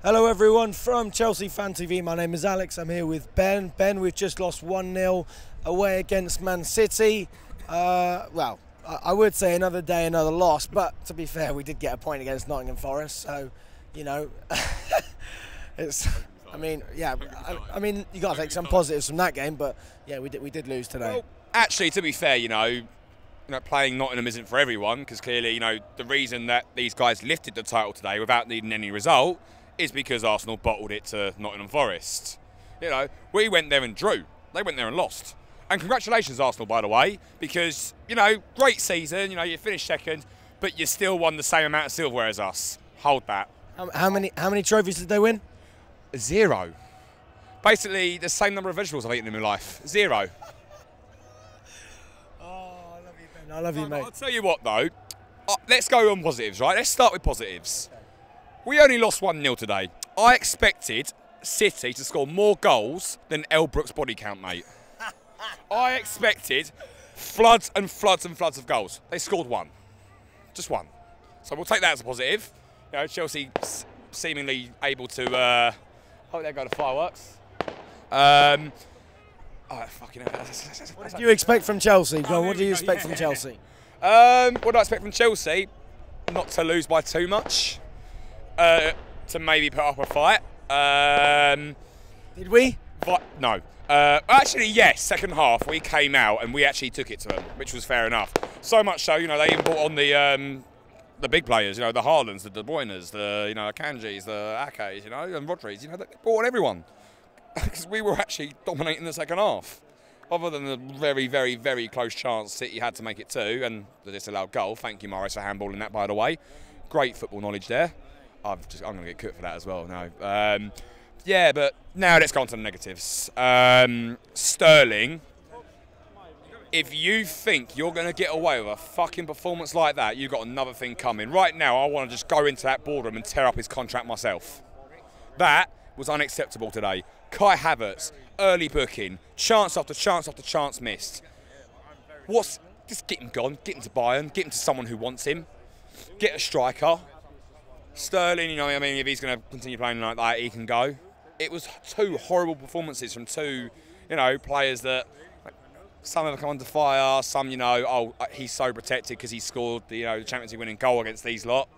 Hello everyone from Chelsea Fan TV. My name is Alex. I'm here with Ben. Ben, we've just lost 1-0 away against Man City. Well, I would say another day, another loss, but to be fair, we did get a point against Nottingham Forest, so, you know, it's, I mean, yeah, I mean, you got to take some positives from that game, but yeah, we did lose today. Well, actually, to be fair, you know, playing Nottingham isn't for everyone, because clearly, you know, the reason that these guys lifted the title today without needing any result is because Arsenal bottled it to Nottingham Forest. You know, we went there and drew. They went there and lost. And congratulations, Arsenal, by the way, because, you know, great season. You know, you finished second, but you still won the same amount of silverware as us. Hold that. How many trophies did they win? 0. Basically, the same number of vegetables I've eaten in my life. 0. Oh, I love you, Ben. I love you, mate. I'll tell you what, though. Let's go on positives, right? Let's start with positives. We only lost 1-0 today. I expected City to score more goals than Elbrook's body count, mate. I expected floods and floods and floods of goals. They scored 1. Just 1. So we'll take that as a positive. You know, Chelsea seemingly able to... oh, there go the fireworks. Oh, fucking hell. What did you expect from Chelsea? Go on, what do you expect from Chelsea? What do I expect from Chelsea? Not to lose by too much. To maybe put up a fight. Did we? No. Actually, yes. Second half, we came out and we actually took it to them, which was fair enough. So much so, you know, they even brought on the big players. You know, the Haalands, the De Bruynes, the Akanjis, the Akes, you know, and Rodris. You know, they brought on everyone because we were actually dominating the second half. Other than the very, very, very close chance City had to make it 2 and the disallowed goal. Thank you, Morris, for handballing that, by the way. Great football knowledge there. I'm going to get cut for that as well. No, yeah, but now let's go on to the negatives. Sterling, if you think you're going to get away with a fucking performance like that, you've got another thing coming. Right now, I want to just go into that boardroom and tear up his contract myself. That was unacceptable today. Kai Havertz, early booking, chance after chance after chance missed. Just get him gone, get him to Bayern, get him to someone who wants him, get a striker. Sterling, you know, I mean, if he's going to continue playing like that, he can go. It was 2 horrible performances from 2, you know, players that some have come under fire, some, you know, oh, he's so protected because he scored the, you know, the Champions League winning goal against these lot.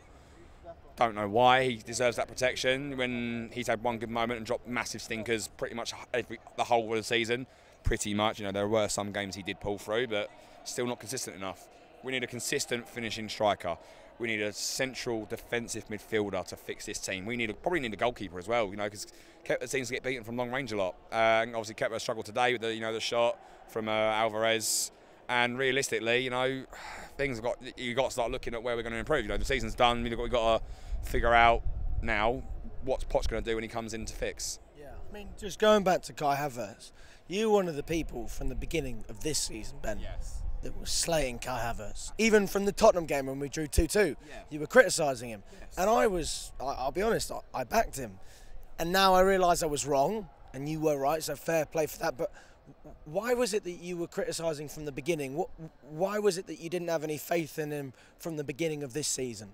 Don't know why he deserves that protection when he's had one good moment and dropped massive stinkers pretty much the whole of the season. Pretty much, you know, there were some games he did pull through, but still not consistent enough. We need a consistent finishing striker. We need a central defensive midfielder to fix this team. We probably need a goalkeeper as well, you know, because Kepa seems to get beaten from long range a lot. And obviously Kepa struggled today with the shot from Alvarez. And realistically, you know, you've got to start looking at where we're going to improve. You know, the season's done. We've got to figure out now what's Poch going to do when he comes in to fix. Yeah, I mean, just going back to Kai Havertz, you were one of the people from the beginning of this season, Ben. Yes. That was slaying Kai Havertz. Even from the Tottenham game when we drew 2-2, you were criticising him. Yes. And I'll be honest, I backed him. And now I realise I was wrong, and you were right, so fair play for that. But why was it that you were criticising from the beginning? Why was it that you didn't have any faith in him from the beginning of this season?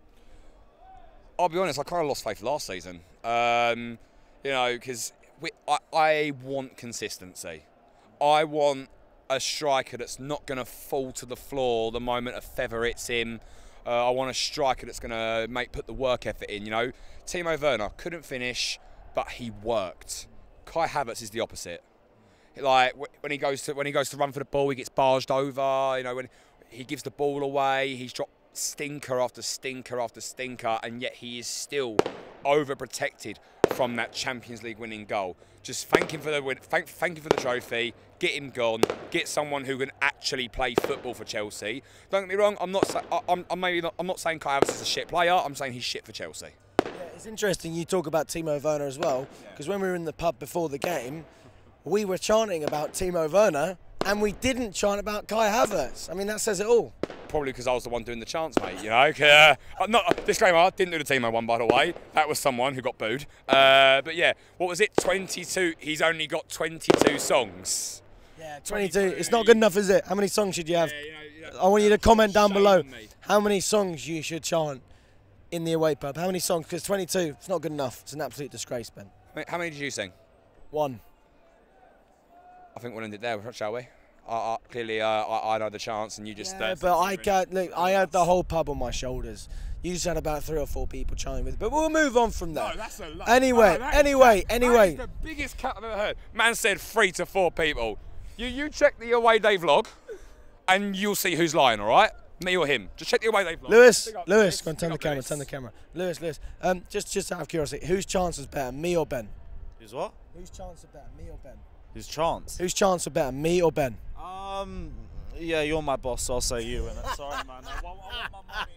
I'll be honest, I kind of lost faith last season. You know, because I want consistency. I want a striker that's not going to fall to the floor the moment a feather hits him. I want a striker that's going to put the work effort in. You know, Timo Werner couldn't finish, but he worked. Kai Havertz is the opposite. Like when he goes to run for the ball, he gets barged over. You know, when he gives the ball away, he's dropped stinker after stinker after stinker, and yet he is still overprotected from that Champions League winning goal. Just thank him for the win. Thank him for the trophy. Get him gone. Get someone who can actually play football for Chelsea. Don't get me wrong. I'm not saying Kai Havertz is a shit player. I'm saying he's shit for Chelsea. Yeah, it's interesting you talk about Timo Werner as well, because when we were in the pub before the game, we were chanting about Timo Werner, and we didn't chant about Kai Havertz. I mean, that says it all. Probably because I was the one doing the chants, mate, you know. Disclaimer, I didn't do the Timo one, by the way. That was someone who got booed. But yeah, what was it, 22? He's only got 22 songs. Yeah, 22. It's not good enough, is it? How many songs should you have? I want you to comment down below how many songs you should chant. in the away pub? How many songs? Because 22, it's not good enough. It's an absolute disgrace, Ben. How many did you sing? 1. I think we'll end it there, shall we? Clearly, I know the chance, and you just. Yeah, but I had the whole pub on my shoulders. You just had about 3 or 4 people chiming with. But we'll move on from that. No, that's a lot. Anyway. That is the biggest cut I've ever heard. Man said 3 to 4 people. You check the away day vlog, and you'll see who's lying. All right, me or him. Just check the away day vlog. Lewis, go on, turn the camera. Lewis. Just out of curiosity, whose chance was better, me or Ben? Who's what? Whose chance was better, me or Ben? Whose chance? Whose chance was better, me or Ben? Yeah, you're my boss, so I'll say you. And sorry, man. I want my money.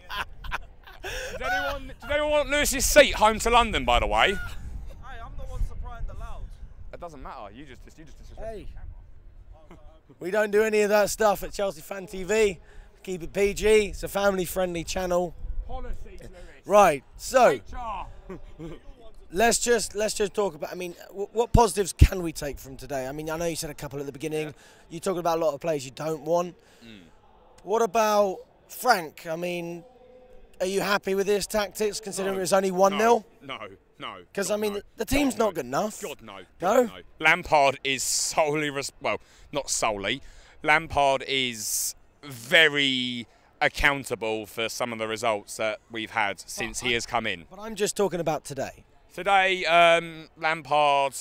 Does anyone want Lewis's seat home to London, by the way? Hey, I'm the one supplying the loud. It doesn't matter. You just Hey, we don't do any of that stuff at Chelsea Fan TV. Keep it PG. It's a family-friendly channel. Policies, Lewis. Right. So HR. let's just talk about. I mean, what positives can we take from today? I mean, I know you said a couple at the beginning. Yeah. You talked about a lot of players you don't want. What about Frank? I mean, are you happy with his tactics, considering it was only 1-0? No. Because, I mean, the team's not good enough. God, no. No? Lampard is solely, well, not solely. Lampard is very accountable for some of the results that we've had since he has come in. But I'm just talking about today. Today, Lampard,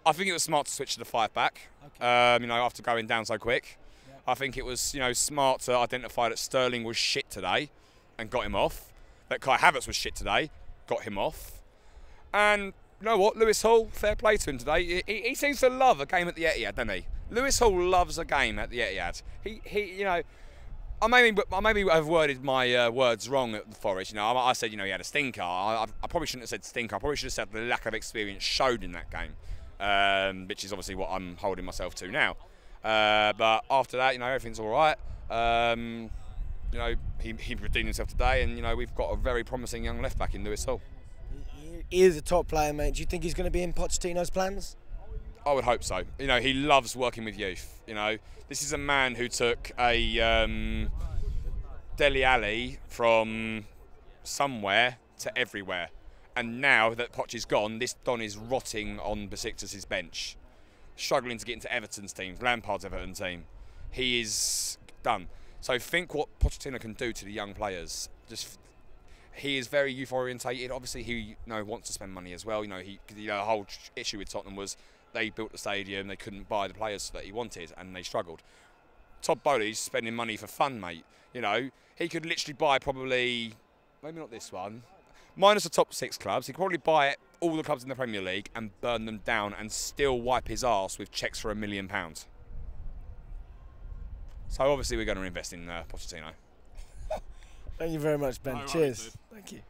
I think it was smart to switch to the 5-back, okay. You know, after going down so quick. Yep. I think it was, you know, smart to identify that Sterling was shit today and got him off. That Kai Havertz was shit today, got him off. And you know what, Lewis Hall, fair play to him today. He seems to love a game at the Etihad, doesn't he? Lewis Hall loves a game at the Etihad. He you know, I maybe have worded my words wrong at the Forest. You know, I said, you know, he had a stinker. I probably shouldn't have said stinker. I probably should have said the lack of experience showed in that game, which is obviously what I'm holding myself to now. But after that, you know, everything's all right. You know, he redeemed himself today, and you know, we've got a very promising young left back in Lewis Hall. He is a top player, mate. Do you think he's going to be in Pochettino's plans? I would hope so. You know, he loves working with youth. You know, this is a man who took a Dele Alli from somewhere to everywhere, and now that Poch is gone, this Don is rotting on Besiktas' bench, struggling to get into Everton's team, Lampard's Everton team. He is done. So think what Pochettino can do to the young players. He is very youth orientated. Obviously, he wants to spend money as well. You know, the whole issue with Tottenham was they built the stadium, they couldn't buy the players that he wanted, and they struggled. Todd Bowley's spending money for fun, mate. You know, he could literally buy probably, maybe not this one, minus the top 6 clubs. He could probably buy all the clubs in the Premier League and burn them down and still wipe his arse with cheques for £1 million. So obviously we're going to invest in Pochettino. Thank you very much, Ben. Cheers. Thank you.